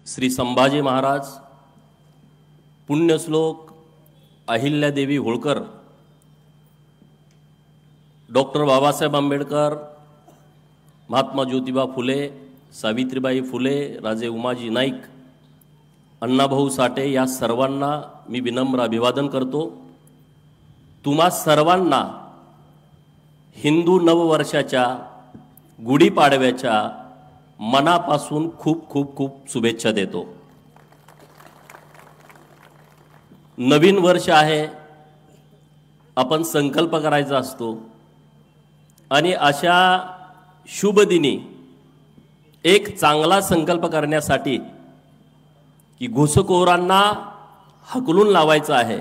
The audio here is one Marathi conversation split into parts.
श्री संभाजी महाराज, पुण्यश्लोक अहिल्यादेवी होळकर, डॉक्टर बाबासाहेब आंबेडकर, महात्मा ज्योतिबा फुले, सावित्रीबाई फुले, राजे उमाजी नाईक, अण्णाभाऊ साठे या सर्वांना मी विनम्र अभिवादन करतो। तुम्हा सर्वांना हिंदू नववर्षाच्या गुढीपाडव्याच्या मनापासून खूप खूप खूप शुभेच्छा देतो। नवीन वर्ष आहे, आपण संकल्प करायचा असतो आणि अशा शुभ दिनी एक चांगला संकल्प करण्यासाठी की घुसखोरांना हकलून लावायचं आहे,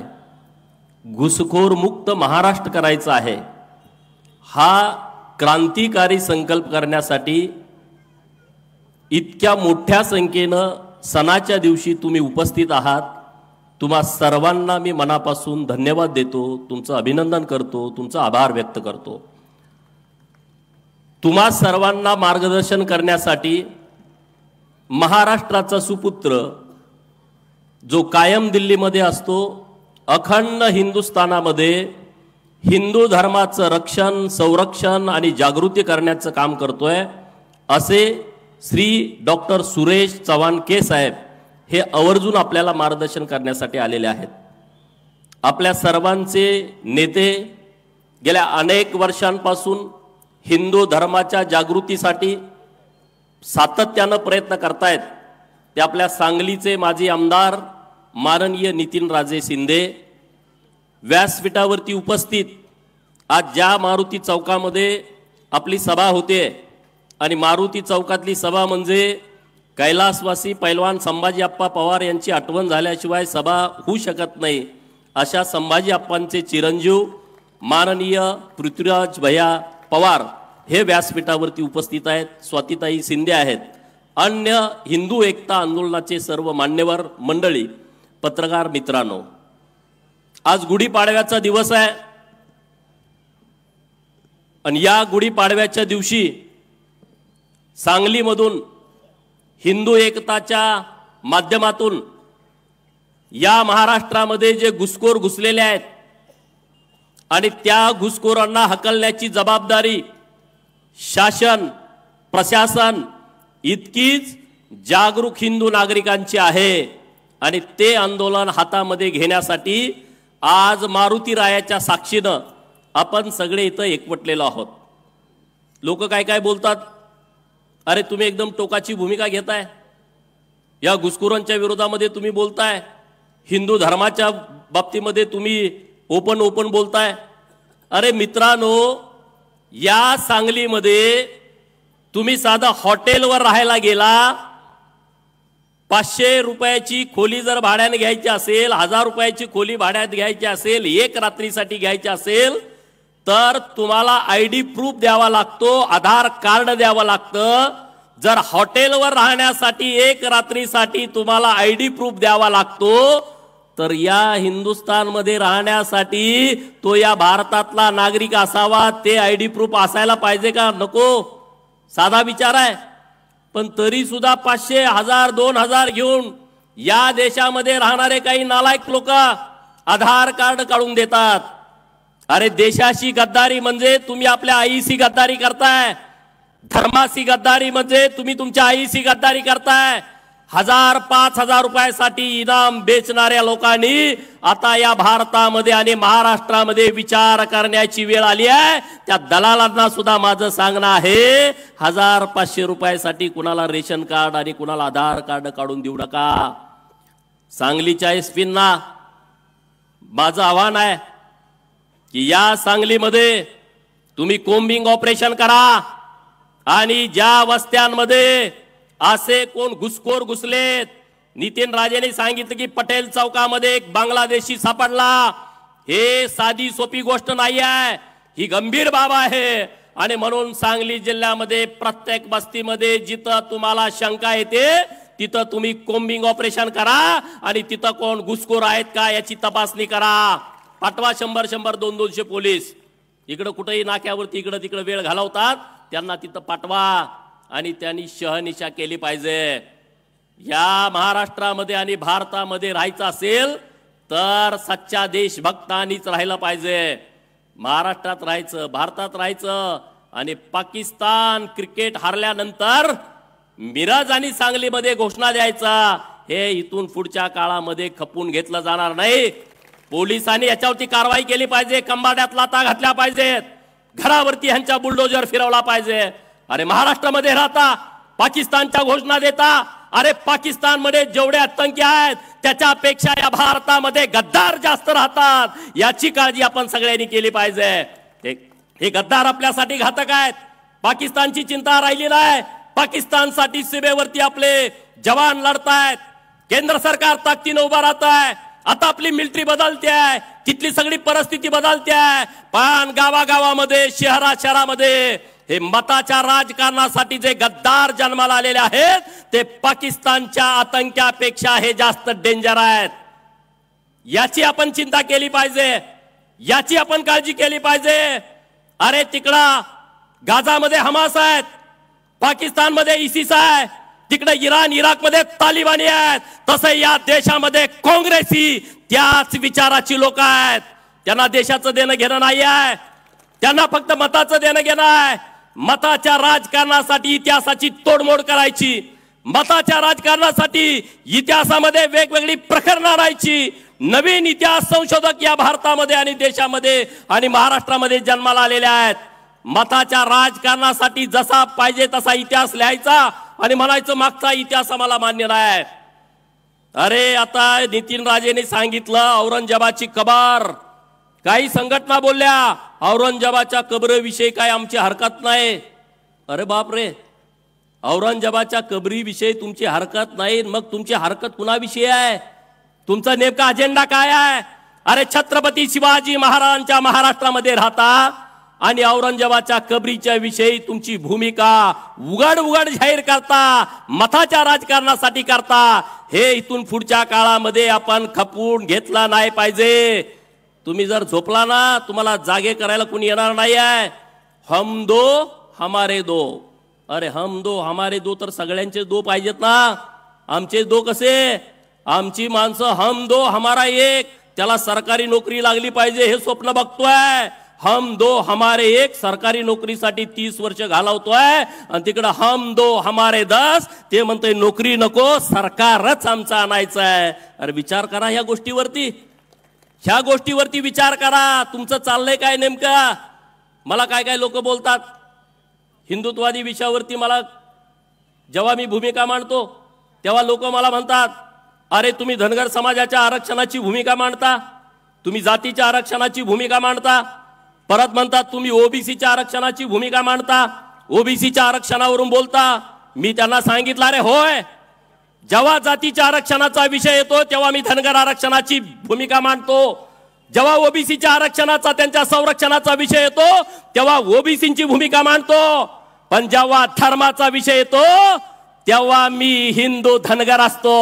घुसखोर मुक्त महाराष्ट्र करायचा आहे, हा क्रांतिकारी संकल्प करण्यासाठी इतक्या मोठ्या संख्येनं सणाच्या दिवशी तुम्ही उपस्थित आहात। तुम्हा सर्वांना मी मनापासून धन्यवाद देतो, तुमचं अभिनंदन करतो, तुमचा आभार व्यक्त करतो। तुम्हा सर्वांना मार्गदर्शन करण्यासाठी महाराष्ट्राचा सुपुत्र जो कायम दिल्लीमध्ये असतो, अखंड हिंदुस्थानामध्ये हिंदू धर्माचं रक्षण, संरक्षण आणि जागृती करण्याचं काम करतोय, असे श्री डॉक्टर सुरेश चव्हाणके साहेब हे आवर्जून आपल्याला मार्गदर्शन करण्यासाठी आलेले आहेत। आपल्या सर्वांचे नेते गेल्या अनेक वर्षांपासून हिंदू धर्माच्या जागृतीसाठी सातत्यानं प्रयत्न करतायत। ते आपल्या सांगलीचे माजी आमदार माननीय नितीनराजे शिंदे व्यासपीठावरती उपस्थित, आज ज्या मारुती चौकामध्ये आपली सभा होते आणि मारुती चौकातली सभा म्हणजे कैलासवासी पैलवान संभाजी आप्पा पवार यांची आठवण झाल्याशिवाय सभा होऊ शकत नाही, अशा संभाजी आप्पांचे चिरंजीव माननीय पृथ्वीराज भैया पवार हे व्यासपीठावरती उपस्थित आहेत, स्वातीताई शिंदे आहेत, अन्य हिंदू एकता आंदोलनाचे सर्व मान्यवर मंडळी, पत्रकार मित्रांनो, आज गुढीपाडव्याचा दिवस आहे आणि या गुढीपाडव्याच्या दिवशी सांगलीमधून हिंदू एकताच्या माध्यमातून या महाराष्ट्रामध्ये जे घुसखोर घुसलेले आहेत आणि त्या घुसखोरांना हकलण्याची जबाबदारी शासन, प्रशासन इतकीच जागरूक हिंदू नागरिकांची आहे आणि ते आंदोलन हातामध्ये घेण्यासाठी आज मारुती रायाच्या साक्षीनं आपण सगळे इथं एकवटलेलो आहोत। लोक काय काय बोलतात, अरे तुम्ही एकदम टोकाची भूमिका घेताय, या घुसखोरांच्या विरोधामध्ये तुम्ही बोलताय, हिंदू धर्माच्या बाबतीमध्ये तुम्ही ओपन बोलताय। अरे मित्रांनो, या सांगलीमध्ये तुम्ही साधा हॉटेलवर राहायला गेला, 500 रुपयाची खोली जर भाड्याने घ्यायची असेल, 1000 रुपयाची खोली भाड्यात घ्यायची असेल, एक रात्रीसाठी घ्यायची असेल, तर तुम्हाला आयडी प्रूफ द्यावा लागतो, आधार कार्ड द्यावं लागतं। जर हॉटेलवर राहण्यासाठी एक रात्रीसाठी तुम्हाला आयडी प्रूफ द्यावा लागतो, तर या हिंदुस्थानमध्ये राहण्यासाठी तो या भारतातला नागरिक असावा, ते आयडी प्रूफ असायला पाहिजे का नको? साधा विचार आहे। पण तरी सुद्धा 500, 1000, 2000 घेऊन या देशामध्ये राहणारे काही नालायक लोक आधार कार्ड काढून देतात। अरे देशाशी गद्दारी म्हणजे तुम्ही आपल्या आईशी गद्दारी करताय, धर्माशी गद्दारी म्हणजे तुम्ही तुमच्या आईशी गद्दारी करताय। 1000, 5000 रुपयासाठी इनाम बेचणाऱ्या लोकांनी आता या भारतामध्ये आणि महाराष्ट्रामध्ये विचार करण्याची वेळ आली आहे। त्या दलालांना सुद्धा माझं सांगणं आहे, 1000, 500 रुपयासाठी कुणाला रेशन कार्ड आणि कुणाला आधार कार्ड काढून देऊ नका। सांगलीच्या एसपींना माझं आव्हान आहे की या सांगलीमध्ये तुम्ही कोम्बिंग ऑपरेशन करा आणि ज्या वस्त्यांमध्ये असे कोण घुसखोर घुसलेत, नितीन राजेने सांगितलं की पटेल चौकामध्ये एक बांगलादेशी सापडला, हे साधी सोपी गोष्ट नाही आहे, ही गंभीर बाब आहे। आणि म्हणून सांगली जिल्ह्यामध्ये प्रत्येक वस्तीमध्ये जिथं तुम्हाला शंका येते तिथं तुम्ही कोम्बिंग ऑपरेशन करा आणि तिथं कोण घुसखोर आहेत का याची तपासणी करा। पाठवा 100-100, 200-200 पोलीस, इकडं कुठेही नाक्यावरती इकडं तिकडं वेळ घालवतात, त्यांना तिथं पाठवा आणि त्यांनी शहनिशा केली पाहिजे। या महाराष्ट्रामध्ये आणि भारतामध्ये राहायचं असेल तर सच्चा देशभक्तांनीच राहिलं पाहिजे. महाराष्ट्रात राहायचं, भारतात राहायचं आणि पाकिस्तान क्रिकेट हारल्यानंतर मिरज आणि सांगलीमध्ये घोषणा द्यायचा, हे इथून पुढच्या काळामध्ये खपून घेतलं जाणार नाही. पोलिसांनी याच्यावरती कारवाई केली पाहिजे, कंबाड्यात लाता घातल्या पाहिजेत, घरावरती ह्यांच्या बुलडोजर फिरवला पाहिजे. अरे महाराष्ट्रामध्ये राहता, पाकिस्तानच्या घोषणा देता. अरे पाकिस्तानमध्ये जेवढे आतंकी आहेत त्याच्यापेक्षा या भारतामध्ये गद्दार जास्त राहतात, याची काळजी आपण सगळ्यांनी केली पाहिजे. हे गद्दार आपल्यासाठी घातक आहेत. पाकिस्तानची चिंता राहिली नाही. पाकिस्तानसाठी सीमेवरती आपले जवान लढतायत, केंद्र सरकार ताकदीने उभा राहत आहे. आता आपली मिलिटरी बदलते आहे, तिथली सगळी परिस्थिती बदलते आहे. पण गावागावामध्ये, शहरामध्ये हे मताच्या राजकारणासाठी जे गद्दार जन्माला आलेले आहेत ते पाकिस्तानच्या आतंक्यापेक्षा हे जास्त डेंजर आहेत. याची आपण चिंता केली पाहिजे, याची आपण काळजी केली पाहिजे. अरे तिकडा गाझामध्ये हमास आहेत, पाकिस्तानमध्ये इसिस आहे, तिकडे इराण इराकमध्ये तालिबानी आहेत. तसे या देशामध्ये काँग्रेसी त्याच विचाराची लोक आहेत. त्यांना देशाचं देणं घेणं नाही आहे, त्यांना फक्त मताचं देणं घेणं आहे. मताच्या राजकारणासाठी इतिहासाची तोडमोड करायची, मताच्या राजकारणासाठी इतिहासामध्ये वेगवेगळी प्रकरणं आणायची. नवीन इतिहास संशोधक या भारतामध्ये आणि देशामध्ये आणि महाराष्ट्रामध्ये जन्माला आलेले आहेत. मताच्या राजकारणासाठी जसा पाहिजे तसा इतिहास लिहायचा आणि म्हणायचं मागचा इतिहास आम्हाला मान्य नाही. अरे आता नितीन राजेने सांगितलं औरंगजेबाची कबर, काही संघटना बोलल्या औरंगजेबाच्या कबरीविषयी काय आमची हरकत नाही. अरे बापरे, औरंगजेबाच्या कबरीविषयी तुमची हरकत नाही, मग तुमची हरकत कुणाविषयी आहे? तुमचा नेमका अजेंडा काय आहे? अरे छत्रपती शिवाजी महाराजांच्या महाराष्ट्रामध्ये राहता आणि औरंगजेबाच्या कबरीच्या विषयी तुमची भूमिका उघड उघड जाहीर करता, मताच्या राजकारणासाठी करता. हे इथून पुढच्या काळामध्ये आपण खपवून घेतला नाही पाहिजे. तुम्ही जर झोपला ना, तुम्हाला जागे करायला कोणी येणार नाही आहे. हम दो हमारे दो. अरे हम दो हमारे दो तर सगळ्यांचे दो पाहिजेत ना. आमचे दो कसे? आमची माणसं हम दो हमारा एक, त्याला सरकारी नोकरी लागली पाहिजे हे स्वप्न बघतोय. हम दो हमारे एक सरकारी नोकरीसाठी 30 वर्ष घालवतोय आणि तिकडे हम दो हमारे 10 ते म्हणतोय नोकरी नको, सरकारच आमचं आणायचं आहे. अरे विचार करा ह्या गोष्टीवरती, ह्या गोष्टीवरती विचार करा. तुमचं चाललंय काय नेमकं? मला काय काय लोक बोलतात हिंदुत्ववादी विषयावरती. मला जेव्हा मी भूमिका मांडतो तेव्हा लोक मला म्हणतात, अरे तुम्ही धनगर समाजाच्या आरक्षणाची भूमिका मांडता, तुम्ही जातीच्या आरक्षणाची भूमिका मांडता, परत म्हणतात तुम्ही ओबीसीच्या आरक्षणाची भूमिका मांडता, ओबीसीच्या आरक्षणावरून बोलता. मी त्यांना सांगितलं, अरे होय, जेव्हा जातीच्या आरक्षणाचा विषय येतो तेव्हा मी धनगर आरक्षणाची भूमिका मांडतो. जेव्हा ओबीसीच्या आरक्षणाचा, त्यांच्या संरक्षणाचा विषय येतो तेव्हा ओबीसीची भूमिका मांडतो. पण जेव्हा धर्माचा विषय येतो तेव्हा मी हिंदू धनगर असतो.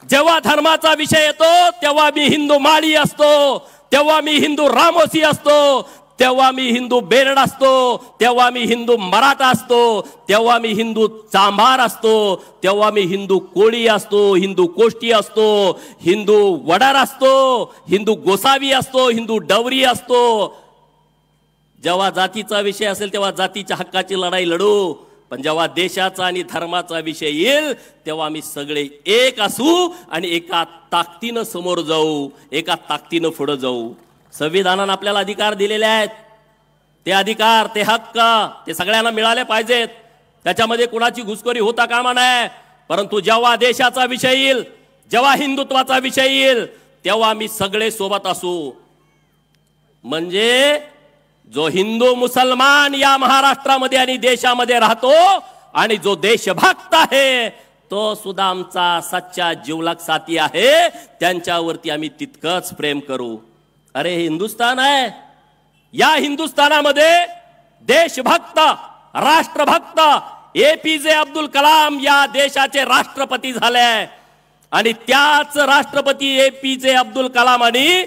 जेव्हा धर्माचा विषय येतो तेव्हा मी हिंदू माळी असतो, तेव्हा मी हिंदू रामोसी असतो, तेव्हा मी हिंदू बेरड असतो, तेव्हा मी हिंदू मराठा असतो, तेव्हा मी हिंदू चांभार असतो, तेव्हा मी हिंदू कोळी असतो, हिंदू कोष्टी असतो, हिंदू वडार असतो, हिंदू गोसावी असतो, हिंदू डवरी असतो. जेव्हा जातीचा विषय असेल तेव्हा जातीच्या हक्काची लढाई लढू, पण जेव्हा देशाचा आणि धर्माचा विषय येईल तेव्हा आम्ही सगळे एक असू आणि एका ताकदीनं समोर जाऊ, एका ताकदीनं पुढे जाऊ. संविधानाने आपल्याला अधिकार दिलेले आहेत, ते अधिकार, ते हक्क ते सगळ्यांना मिळाले पाहिजेत. त्याच्यामध्ये कुणाची घुसखोरी होता कामा नये. परंतु जेव्हा देशाचा विषय येईल, जेव्हा हिंदुत्वाचा विषय येईल तेव्हा आम्ही सगळे सोबत असू. म्हणजे जो हिंदू मुसलमान या महाराष्ट्रामध्ये आणि देशामध्ये राहतो आणि जो देशभक्त आहे तो सुद्धा आमचा सच्चा जिवलग साथी आहे, त्यांच्यावरती आम्ही तितकंच प्रेम करू. अरे हिंदुस्थान आहे, या हिंदुस्थानामध्ये देशभक्त, राष्ट्रभक्त APJ अब्दुल कलाम या देशाचे राष्ट्रपती झाले आणि त्याच राष्ट्रपती APJ अब्दुल कलामांनी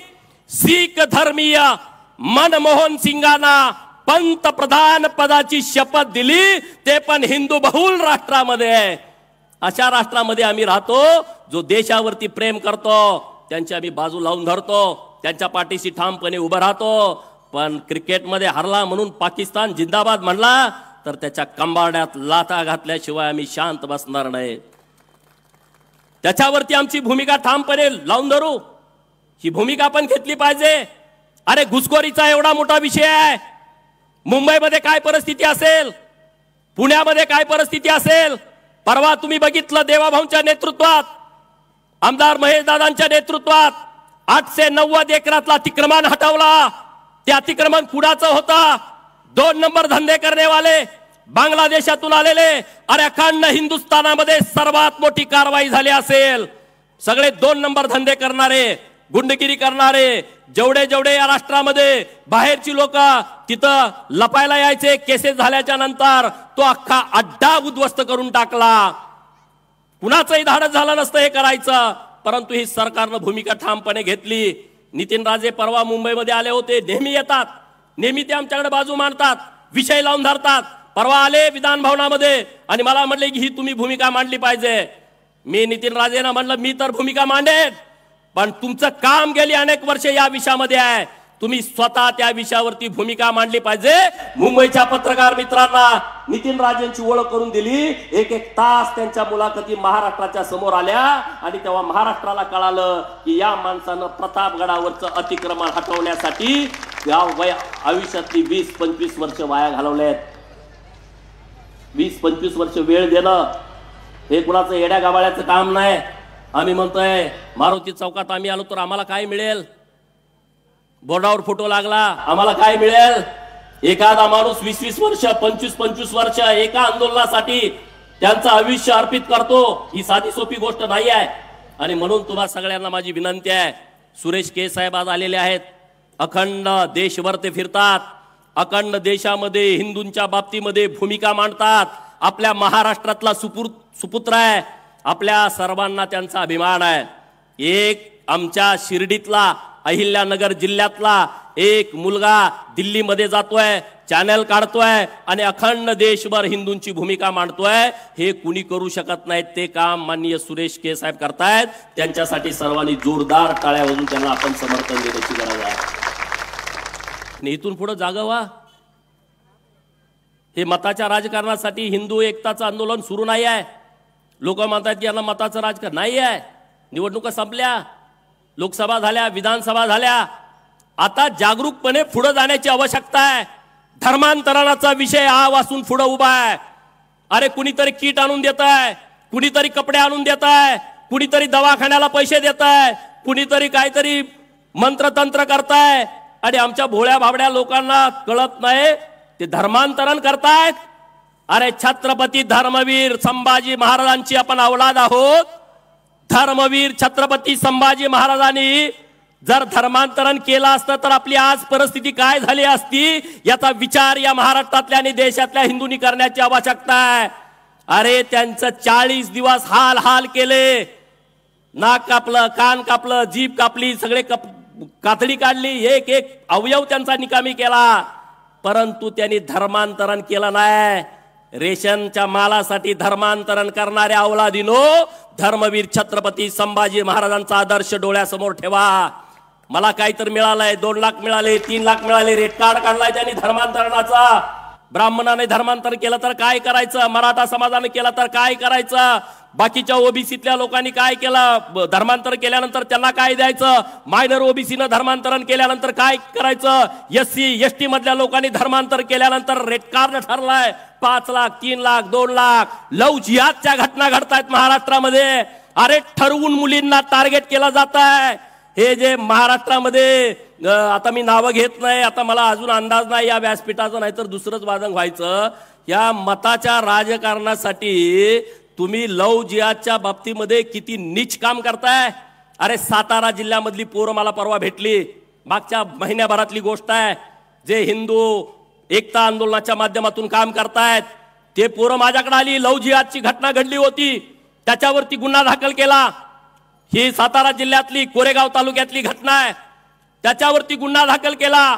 शीख धर्मीय मनमोहन सिंगांना पंतप्रधान पदाची शपथ दिली, ते पण हिंदू बहुल राष्ट्रामध्ये. अशा राष्ट्रामध्ये आम्ही राहतो जो देशावरती प्रेम करतो, त्यांची आम्ही बाजू लावून धरतो, त्यांच्या पाठीशी ठामपणे उभं राहतो. पण क्रिकेटमध्ये हरला म्हणून पाकिस्तान जिंदाबाद म्हणला तर त्याच्या कंबाड्यात लाथा घातल्याशिवाय आम्ही शांत बसणार नाही. त्याच्यावरती आमची भूमिका ठामपणे लावून धरू. ही भूमिका पण घेतली पाहिजे. अरे घुसखोरीचा एवढा मोठा विषय आहे. मुंबईमध्ये काय परिस्थिती असेल, पुण्यामध्ये काय परिस्थिती असेल. परवा तुम्ही बघितलं देवाभाऊंच्या नेतृत्वात, आमदार महेश दादांच्या नेतृत्वात 890 एकरातला अतिक्रमण हटवला. ते अतिक्रमण कुणाचं होतं? 2 नंबर धंदे करनेवाले बांगलादेशातून आलेले. अरे अखंड हिंदुस्थानामध्ये सर्वात मोठी कारवाई झाली असेल. सगळे 2 नंबर धंदे करणारे, गुंडगिरी करणारे, जेवढे जेवढे या राष्ट्रामध्ये बाहेरची लोक तिथं लपायला यायचे, केसेस झाल्याच्या नंतर तो अख्खा अड्डा उद्ध्वस्त करून टाकला. कुणाचंही धाडस झालं नसतं हे करायचं, परंतु ही सरकारनं भूमिका ठामपणे घेतली. नितीन राजे परवा मुंबईमध्ये आले होते. नेहमी येतात, नेहमी ते आमच्याकडे बाजू मांडतात, विषय लावून धरतात. परवा आले विधान भवनामध्ये आणि मला म्हणले की ही तुम्ही भूमिका मांडली पाहिजे. मी नितीन राजेंना म्हणलं मी तर भूमिका मांडेन, पण तुमचं काम गेली अनेक वर्ष या विषयामध्ये आहे. तुम्ही स्वतः त्या विषयावरती भूमिका मांडली पाहिजे. मुंबईच्या पत्रकार मित्रांना नितीन राजेंची ओळख करून दिली. एक तास त्यांच्या मुलाखती महाराष्ट्राच्या समोर आल्या आणि तेव्हा महाराष्ट्राला कळालं की या माणसानं प्रतापगडावरचं अतिक्रमण हटवण्यासाठी आयुष्यातली 20-25 वर्ष वाया घालवलेत. 20-25 वर्ष वेळ देणं हे कुणाचं येड्या गावाळ्याचं काम नाही. आम्ही म्हणतोय मारुती चौकात आम्ही आलो तर आम्हाला काय मिळेल? बोर्डावर फोटो लागला, आम्हाला काय मिळेल? एखादा माणूस 20-20 वर्ष 25-25 वर्ष एका आंदोलनासाठी त्यांचं आयुष्य अर्पित करतो. ही साधी सोपी गोष्ट नाही आहे. आणि म्हणून तुम्हा सगळ्यांना माझी विनंती आहे. सुरेश के साहेब आज आलेले आहेत. अखंड देशभर ते फिरतात. अखंड देशामध्ये हिंदूंच्या बाबतीमध्ये भूमिका मांडतात. आपल्या महाराष्ट्रातला सुपुत्र आहे. आपल्या सर्वांना त्यांचा अभिमान आहे. एक आमच्या शिर्डीतला अहिल्यानगर जिल्ह्यातला एक मुलगा दिल्लीमध्ये जातोय, चॅनल काढतोय आणि अखंड देशभर हिंदूंची भूमिका मांडतोय. हे कुणी करू शकत नाहीत. ते काम माननीय सुरेश के साहेब करतायत. त्यांच्यासाठी सर्वांनी जोरदार टाळ्या वाजवून त्यांना आपण समर्थन देण्याची गरज आहे. इथून पुढे जागा व्हा. हे मताच्या राजकारणासाठी हिंदू एकताचं आंदोलन सुरू नाही आहे. लोक म्हणतात की यांना मताचं राजकारण नाही आहे. निवडणुका संपल्या, लोकसभा झाल्या, विधानसभा झाल्या. आता जागरूकपणे पुढे जाण्याची आवश्यकता आहे. धर्मांतरणाचा विषय हा वासून पुढे उभा आहे. अरे कुणीतरी किट आणून देत आहे, कुणीतरी कपडे आणून देत आहे, कुणीतरी दवाखान्याला पैसे देत आहे, कुणीतरी काहीतरी मंत्रतंत्र करताय आणि आमच्या भोळ्या भाबड्या लोकांना कळत नाही ते धर्मांतरण करतायत. अरे छत्रपती धर्मवीर संभाजी महाराजांची आपण औलाद आहोत. धर्मवीर छत्रपती संभाजी महाराजांनी जर धर्मांतरण केलं असतं तर आपली आज परिस्थिती काय झाली असती याचा विचार या महाराष्ट्रातल्या आणि देशातल्या हिंदूंनी करण्याची आवश्यकता आहे. अरे त्यांचं 40 दिवस हाल हाल केले. नाक कापलं, कान कापलं, जीभ कापली, सगळे कातडी काढली, एक एक अवयव त्यांचा निकामी केला. परंतु त्यांनी धर्मांतरण केलं नाही. रेशनच्या मालासाठी धर्मांतरण करणाऱ्या अवलादीनो, धर्मवीर छत्रपती संभाजी महाराजांचा आदर्श डोळ्यासमोर ठेवा. मला काहीतरी मिळालंय, 2 लाख मिळाले, 3 लाख मिळाले, रेट कार्ड काढलाय त्यांनी धर्मांतरणाचा. ब्राह्मणाने धर्मांतर केलं तर काय करायचं? मराठा समाजाने केलं तर काय करायचं? बाकीच्या ओबीसीतल्या लोकांनी काय केलं? धर्मांतर केल्यानंतर त्यांना काय द्यायचं? मायनर ओबीसीनं धर्मांतरण केल्यानंतर काय करायचं? एससी एसटी मधल्या लोकांनी धर्मांतर केल्यानंतर रेट कार्ड ठरलाय 5 लाख, 3 लाख, 2 लाख. लव जिहादच्या घटना घडतायत महाराष्ट्रामध्ये. अरे ठरवून मुलींना टार्गेट केलं जात आहे. हे जे महाराष्ट्रामध्ये आता मी नावं घेत नाही, आता मला अजून अंदाज नाही या व्यासपीठाचा, नाहीतर दुसरंच वादन व्हायचं. या मताच्या राजकारणासाठी तुम्ही लव जिहादच्या बाबतीमध्ये किती नीच काम करताय. अरे सातारा जिल्ह्यामधली पोरं मला परवा भेटली, मागच्या महिन्याभरातली गोष्ट आहे. जे हिंदू एकता आंदोलनाच्या माध्यमातून काम करतायत ते पोरं माझ्याकडे आली. लव जिहादची घटना घडली होती, त्याच्यावरती गुन्हा दाखल केला. ही सातारा जिल्ह्यातली कोरेगाव तालुक्यातली घटना आहे. त्याच्यावरती गुन्हा दाखल केला.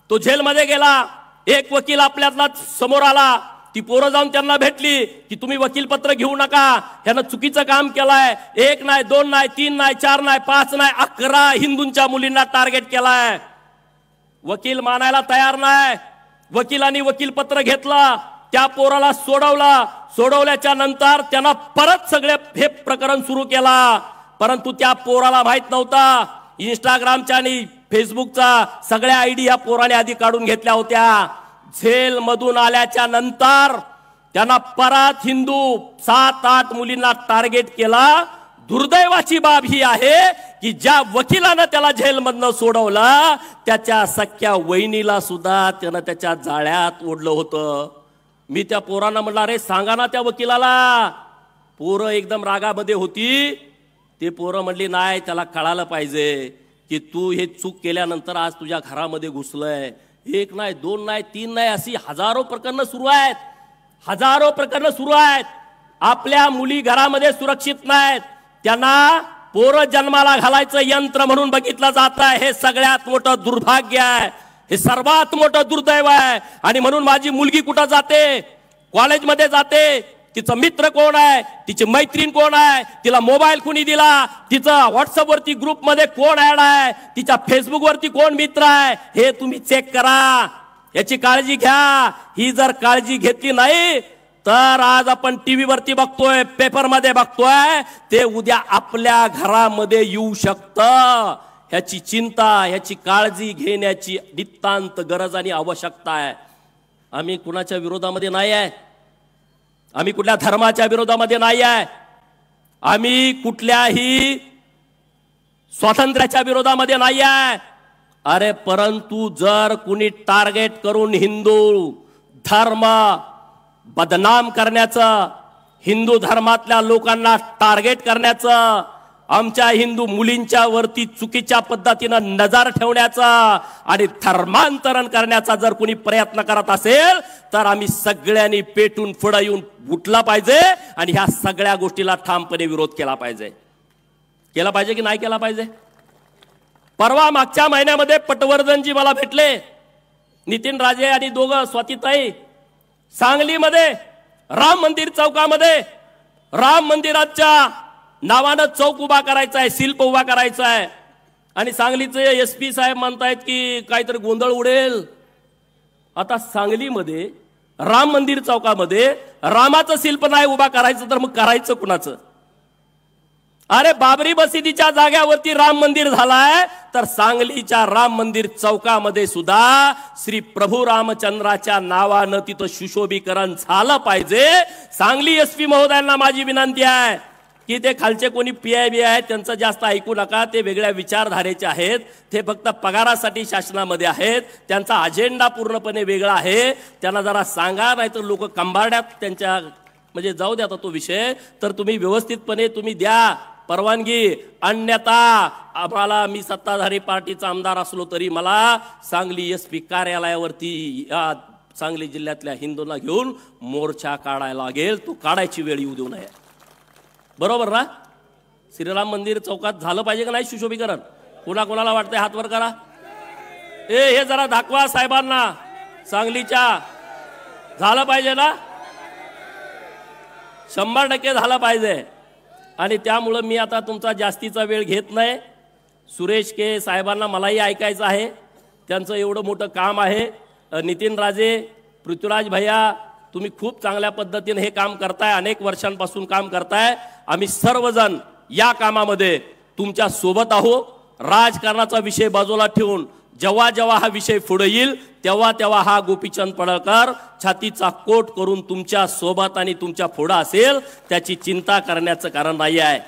तो जेलमध्ये गेला. एक वकील आपल्यातला समोर आला. ती पोरं जाऊन त्यांना भेटली की तुम्ही वकीलपत्र घेऊ नका, ह्यानं चुकीचं काम केलंय, 1 नाही 2 नाही 3 नाही 4 नाही 5 नाही 11 हिंदूंच्या मुलींना टार्गेट केलाय. वकील मानायला तयार नाही. वकिलांनी वकीलपत्र घेतला, त्या पोराला सोडवल्याच्या नंतर त्यांना परत सगळे हे प्रकरण सुरू केला. परंतु त्या पोराला माहित नव्हता इंस्टाग्रामच्या आणि फेसबुकचा सगळ्या आयडी या पोराने आधी काढून घेतल्या होत्या. जेल मधून आल्याच्या नंतर त्यांना परत हिंदू 7-8 मुलींना टार्गेट केला. दुर्दैवाची बाब ही आहे की ज्या वकिलानं त्याला जेलमधनं सोडवलं त्याच्या सख्या वहिनीला सुद्धा त्यानं त्याच्या जाळ्यात ओढलं होतं. मी त्या पोरांना म्हणलं, अरे सांगा ना त्या वकिलाला. पोरं एकदम रागामध्ये होती. ते पोरं म्हणली, नाही त्याला कळालं पाहिजे की तू हे चूक केल्यानंतर आज तुझ्या घरामध्ये घुसलंय. 1 नाही 2 नाही 3 नाही अशी हजारो प्रकरणं सुरू आहेत. हजारो प्रकरणं सुरू आहेत. आपल्या मुली घरामध्ये सुरक्षित नाहीत. त्यांना पोरं जन्माला घालायचं यंत्र म्हणून बघितलं जात आहे. हे सगळ्यात मोठं दुर्भाग्य आहे. हे सर्वात मोठं दुर्दैव आहे. आणि म्हणून माझी मुलगी कुठं जाते, कॉलेजमध्ये जाते, तिचं मित्र कोण आहे, तिची मैत्रीण कोण आहे, तिला मोबाईल कुणी दिला, तिचं व्हॉट्सअप वरती ग्रुप मध्ये कोण ऍड आहे, तिच्या फेसबुक वरती कोण मित्र आहे, हे तुम्ही चेक करा. याची काळजी घ्या. ही जर काळजी घेतली नाही तर आज आपण टीव्ही वरती बघतोय, पेपर मध्ये बघतोय, ते उद्या आपल्या घरामध्ये येऊ शकतं. ह्याची चिंता, ह्याची काळजी घेण्याची नितांत गरज आणि आवश्यकता आहे. आम्ही कुणाच्या विरोधामध्ये नाही आहे. आम्ही कुठल्या धर्माच्या विरोधामध्ये नाही आहे. आम्ही कुठल्याही स्वातंत्र्याच्या विरोधामध्ये नाही आहे. अरे परंतु जर कुणी टार्गेट करून हिंदू धर्म बदनाम करण्याचं, हिंदू धर्मातल्या लोकांना टार्गेट करण्याचं, आमच्या हिंदू मुलींच्या वरती चुकीच्या पद्धतीनं नजर ठेवण्याचा आणि धर्मांतरण करण्याचा जर कुणी प्रयत्न करत असेल तर आम्ही सगळ्यांनी पेटून पुढे येऊन उठला पाहिजे आणि ह्या सगळ्या गोष्टीला ठामपणे विरोध केला पाहिजे. केला पाहिजे की नाही केला पाहिजे? परवा मागच्या महिन्यामध्ये पटवर्धनजी मला भेटले, नितीन राजे आणि दोघं स्वातीताई, सांगलीमध्ये राम मंदिर चौकामध्ये राम मंदिराच्या नावानं चौक उभा करायचा आहे, शिल्प उभा करायचा आहे. आणि सांगलीचे SP साहेब म्हणतायत की काहीतरी गोंधळ उडेल. आता सांगलीमध्ये राम मंदिर चौकामध्ये रामाचं शिल्प नाही उभा करायचं तर मग करायचं कुणाचं? अरे बाबरी मशिदीच्या जाग्यावरती राम मंदिर झालाय तर सांगलीच्या राम मंदिर चौकामध्ये सुद्धा श्री प्रभू रामचंद्राच्या नावानं तिथं सुशोभीकरण झालं पाहिजे. सांगली SP महोदयांना माझी विनंती आहे की ते खालचे कोणी PIB आहेत त्यांचं जास्त ऐकू नका. ते वेगळ्या विचारधारेचे आहेत. ते फक्त पगारासाठी शासनामध्ये आहेत. त्यांचा अजेंडा पूर्णपणे वेगळा आहे. त्यांना जरा सांगा, नाही तर लोक कंबारड्यात त्यांच्या म्हणजे जाऊ द्या तो विषय. तर तुम्ही व्यवस्थितपणे तुम्ही द्या परवानगी. अन्यथा आम्हाला, मी सत्ताधारी पार्टीचा आमदार असलो तरी मला सांगली SP कार्यालयावरती या सांगली जिल्ह्यातल्या हिंदूंना घेऊन मोर्चा काढायला लागेल. तो काढायची वेळ येऊ देऊ नये. बरोबर ना? श्रीराम मंदिर चौकात झालं पाहिजे का नाही सुशोभीकरण? कोणाला वाटतंय हात वर करा. हे जरा दाखवा साहेबांना. सांगलीच्या झालं पाहिजे ना? 100% झालं पाहिजे. आणि त्यामुळं मी आता तुमचा जास्तीचा वेळ घेत नाही. सुरेश के साहेबांना मलाही ऐकायचं आहे. त्यांचं एवढं मोठं काम आहे. नितीन राजे, पृथ्वीराज भैया, तुम्ही खूप चांगल्या पद्धतीने हे काम करताय, अनेक वर्षांपासून काम करताय. आम्ही सर्वजण या कामामध्ये तुमच्या सोबत आहोत. राजकारणाचा विषय बाजूला ठेवून जेव्हा जेव्हा हा विषय पुढे येईल तेव्हा हा गोपीचंद पडळकर छातीचा कोट करून तुमच्या सोबत आणि तुमच्या पुढे असेल. त्याची चिंता करण्याचं कारण नाही आहे.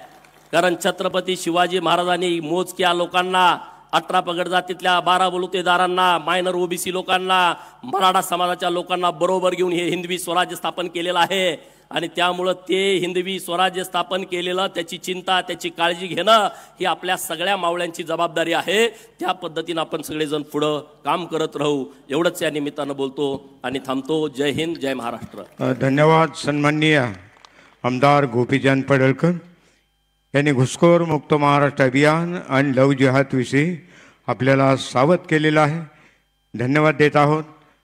कारण छत्रपती शिवाजी महाराजांनी मोजक्या लोकांना, 18 पगड जातीतल्या 12 बलुतेदारांना, मायनर OBC लोकांना, मराठा समाजाच्या लोकांना बरोबर घेऊन हे हिंदवी स्वराज्य स्थापन केलेलं आहे. आणि त्यामुळं ते हिंदवी स्वराज्य स्थापन केलेलं, त्याची चिंता, त्याची काळजी घेणं ही आपल्या सगळ्या मावळ्यांची जबाबदारी आहे. त्या पद्धतीनं आपण सगळेजण पुढं काम करत राहू, एवढंच या निमित्तानं बोलतो आणि थांबतो. जय हिंद, जय महाराष्ट्र. धन्यवाद. सन्माननीय आमदार गोपीचंद पडळकर यांनी घुसखोर मुक्त महाराष्ट्र अभियान आणि लव जिहाद विषयी आपल्याला सावध केलेलं आहे. धन्यवाद देत आहोत.